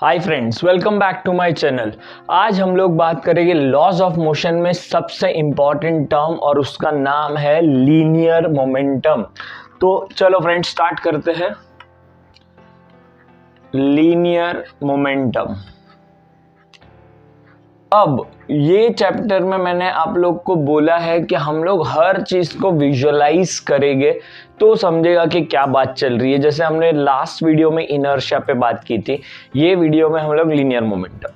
Hi friends, welcome back to my channel. आज हम लोग बात करेंगे लॉज ऑफ मोशन में सबसे इम्पॉर्टेंट टर्म और उसका नाम है लीनियर मोमेंटम। तो चलो फ्रेंड्स स्टार्ट करते हैं। Linear momentum. अब ये चैप्टर में मैंने आप लोग को बोला है कि हम लोग हर चीज को विजुअलाइज करेंगे तो समझेगा कि क्या बात चल रही है। जैसे हमने लास्ट वीडियो में इनर्शिया पे बात की थी, ये वीडियो में हम लोग लीनियर मोमेंटम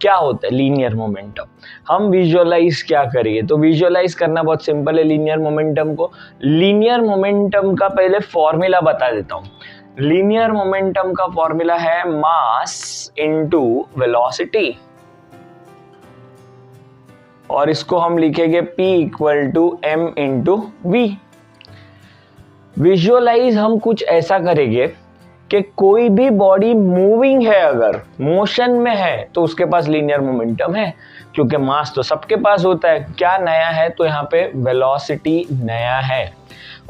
क्या होता है। लीनियर मोमेंटम हम विजुअलाइज क्या करेंगे, तो विजुअलाइज करना बहुत सिंपल है लीनियर मोमेंटम को। लीनियर मोमेंटम का पहले फॉर्मूला बता देता हूं। लीनियर मोमेंटम का फॉर्मूला है मास इनटू वेलोसिटी, और इसको हम लिखेंगे P equal to M into v. Visualise हम कुछ ऐसा करेंगे कि कोई भी बॉडी मूविंग है, अगर मोशन में है तो उसके पास लीनियर मोमेंटम है, क्योंकि मास तो सबके पास होता है। क्या नया है, तो यहाँ पे वेलोसिटी नया है,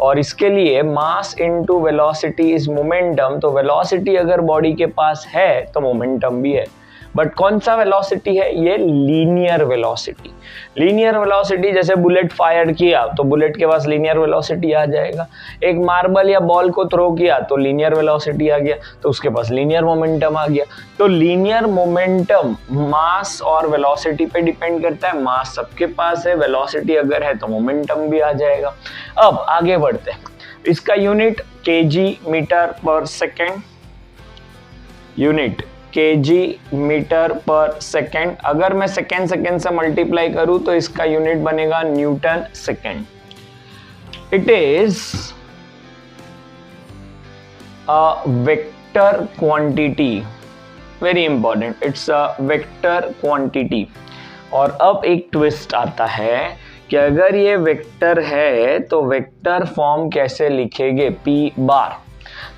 और इसके लिए mass into velocity is momentum. तो वेलोसिटी अगर बॉडी के पास है तो मोमेंटम भी है, बट कौन सा वेलोसिटी है, ये लीनियर वेलोसिटी। लीनियर वेलोसिटी जैसे बुलेट फायर किया तो बुलेट के पास लीनियर वेलोसिटी आ जाएगा। एक मार्बल या बॉल को थ्रो किया तो लीनियर वेलोसिटी आ गया, तो उसके पास लीनियर मोमेंटम आ गया। तो लीनियर मोमेंटम मास और वेलोसिटी पे डिपेंड करता है। मास सबके पास है, वेलोसिटी अगर है तो मोमेंटम भी आ जाएगा। अब आगे बढ़ते हैं। इसका यूनिट केजी मीटर पर सेकेंड, यूनिट केजी मीटर पर सेकेंड। अगर मैं सेकेंड से मल्टीप्लाई करूं तो इसका यूनिट बनेगा Newton second. It is a vector quantity, very important, it's a vector quantity. और अब एक ट्विस्ट आता है कि अगर ये वेक्टर है तो वेक्टर फॉर्म कैसे लिखेंगे, पी बार।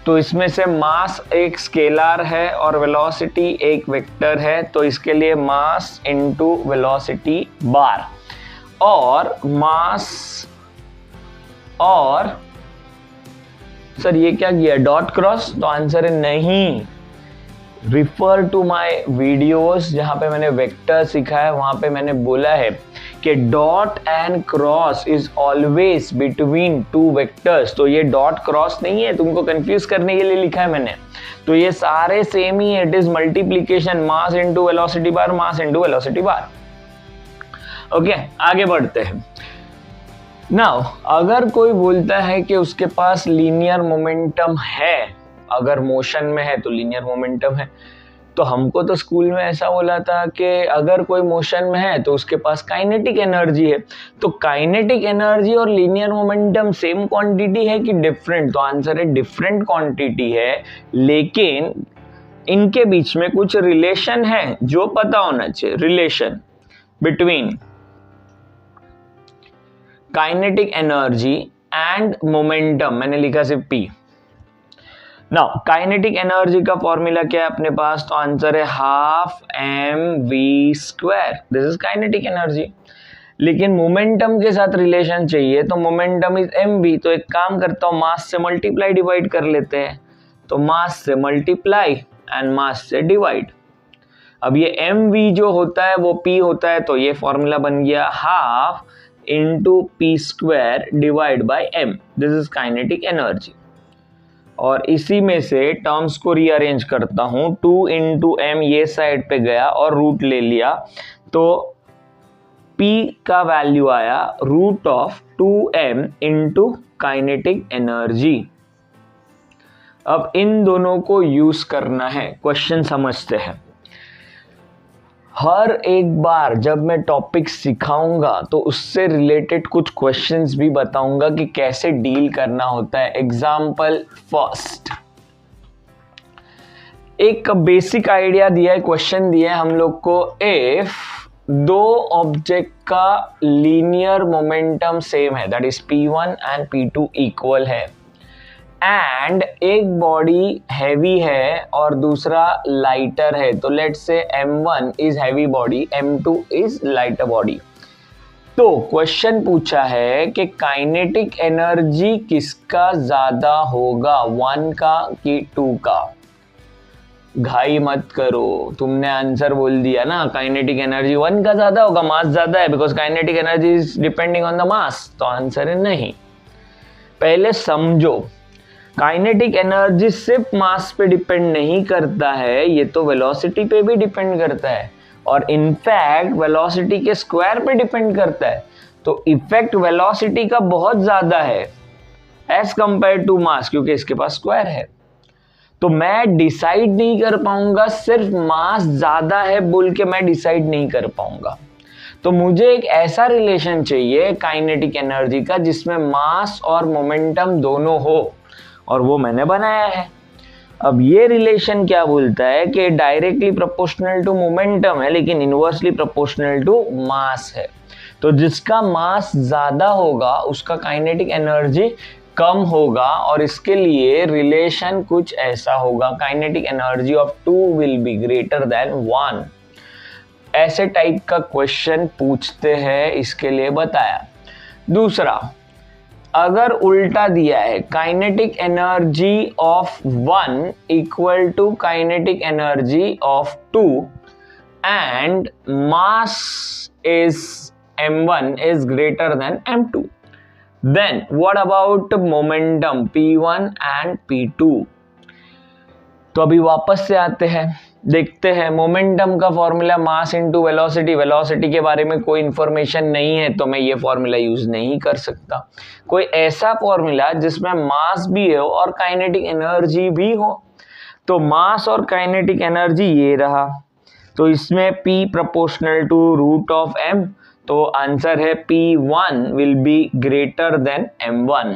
तो इसमें से मास एक स्केलर है और वेलोसिटी एक वेक्टर है, तो इसके लिए मास इनटू वेलोसिटी बार। और मास, और सर ये क्या किया, डॉट क्रॉस, तो आंसर है नहीं। रिफर टू माय वीडियोस जहां पे मैंने वेक्टर सिखाया है, वहां पे मैंने बोला है कि dot and cross is always between two vectors. तो ये डॉट क्रॉस नहीं है, तुमको कंफ्यूज करने के लिए लिखा है मैंने। तो ये सारे सेम ही है, it is multiplication, mass into velocity bar, mass into velocity bar. Okay, आगे बढ़ते हैं। नाउ अगर कोई बोलता है कि उसके पास लीनियर मोमेंटम है, अगर मोशन में है तो लीनियर मोमेंटम है, तो हमको तो स्कूल में ऐसा बोला था कि अगर कोई मोशन में है तो उसके पास काइनेटिक एनर्जी है। तो काइनेटिक एनर्जी और लीनियर मोमेंटम सेम क्वांटिटी है कि डिफरेंट, तो आंसर है डिफरेंट क्वांटिटी है, लेकिन इनके बीच में कुछ रिलेशन है जो पता होना चाहिए। Relation between kinetic energy and momentum, मैंने लिखा सिर्फ पी। नाउ काइनेटिक एनर्जी का फॉर्मूला क्या है अपने पास, तो आंसर है half m v square, this is kinetic energy. लेकिन मोमेंटम के साथ रिलेशन चाहिए तो मोमेंटम इज एम वी। तो एक काम करता हूं, मास से मल्टीप्लाई डिवाइड कर लेते हैं। तो मास से मल्टीप्लाई एंड मास से डिवाइड। अब ये एम वी जो होता है वो पी होता है, तो ये फॉर्मूला बन गया half into p square divide by m, this is kinetic energy. और इसी में से टर्म्स को रीअरेंज करता हूं, 2 इंटू एम ये साइड पे गया और रूट ले लिया, तो P का वैल्यू आया root of 2m into kinetic energy. अब इन दोनों को यूज करना है, क्वेश्चन समझते हैं। हर एक बार जब मैं टॉपिक सिखाऊंगा तो उससे रिलेटेड कुछ क्वेश्चंस भी बताऊंगा कि कैसे डील करना होता है। एग्जाम्पल फर्स्ट, एक बेसिक आइडिया दिया है, क्वेश्चन दिया है हम लोग को। इफ दो ऑब्जेक्ट का लीनियर मोमेंटम सेम है, that is P1 and P2 equal है, एंड एक बॉडी हैवी है और दूसरा लाइटर है, तो let's say M1 is heavy body, M2 is lighter body. तो क्वेश्चन पूछा है कि काइनेटिक एनर्जी किसका ज्यादा होगा, 1 का कि 2 का। घाई मत करो, तुमने आंसर बोल दिया ना, काइनेटिक एनर्जी 1 का ज्यादा होगा, मास ज्यादा है, because kinetic energy is depending on the mass, तो आंसर है नहीं। पहले समझो, काइनेटिक एनर्जी सिर्फ मास पे डिपेंड नहीं करता है, ये तो वेलोसिटी पे भी डिपेंड करता है, और इनफैक्ट वेलोसिटी के स्क्वायर पे डिपेंड करता है। तो इफेक्ट वेलोसिटी का बहुत ज्यादा है एज कंपेयर टू मास, क्योंकि इसके पास स्क्वायर है। तो मैं डिसाइड नहीं कर पाऊंगा, सिर्फ मास ज्यादा है बोल के मैं डिसाइड नहीं कर पाऊंगा। तो मुझे एक ऐसा रिलेशन चाहिए काइनेटिक एनर्जी का जिसमें मास और मोमेंटम दोनों हो, और वो मैंने बनाया है। अब ये रिलेशन क्या बोलता है कि डायरेक्टली प्रोपोर्शनल टू मोमेंटम है, लेकिन इनवर्सली प्रोपोर्शनल टू मास है। तो जिसका मास ज्यादा होगा उसका काइनेटिक एनर्जी कम होगा, और इसके लिए रिलेशन कुछ ऐसा होगा, kinetic energy of 2 will be greater than 1। ऐसे टाइप का क्वेश्चन पूछते हैं, इसके लिए बताया। दूसरा, अगर उल्टा दिया है, kinetic energy of 1 equal to kinetic energy of 2 and mass is m1 is greater than m2, then what about momentum p1 and p2? तो अभी वापस से आते हैं, देखते हैं। मोमेंटम का formula mass into velocity, velocity के बारे में कोई इंफॉर्मेशन नहीं है तो मैं ये फॉर्मूला यूज नहीं कर सकता। कोई ऐसा फॉर्मूला जिसमें मास भी हो और काइनेटिक एनर्जी भी हो। तो मास और काइनेटिक एनर्जी ये रहा, तो इसमें p proportional to root of m, तो आंसर है P1 will be greater than M1।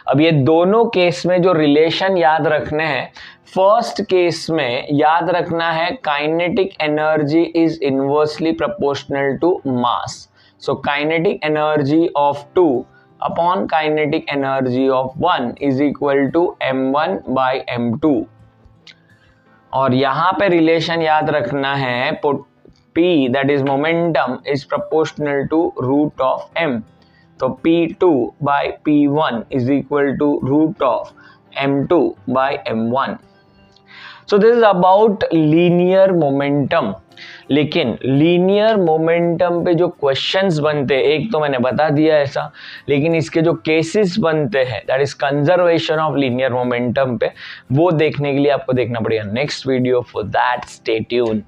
अब ये दोनों केस में जो रिलेशन याद रखने हैं, फर्स्ट केस में याद रखना है kinetic energy is inversely proportional to mass. So kinetic energy of 2 upon kinetic energy of 1 is equal to M1 by M2। और यहां पे रिलेशन याद रखना है P, that is momentum, is proportional to root of m. So P2 by P1 is equal to root of m2 by m1. So this is about linear momentum. लेकिन linear momentum पे जो questions बनते हैं, एक तो मैंने बता दिया ऐसा, लेकिन इसके जो केसेस बनते हैं, that is conservation of linear momentum पे, वो देखने के लिए आपको देखना पड़ेगा next video. For that stay tune.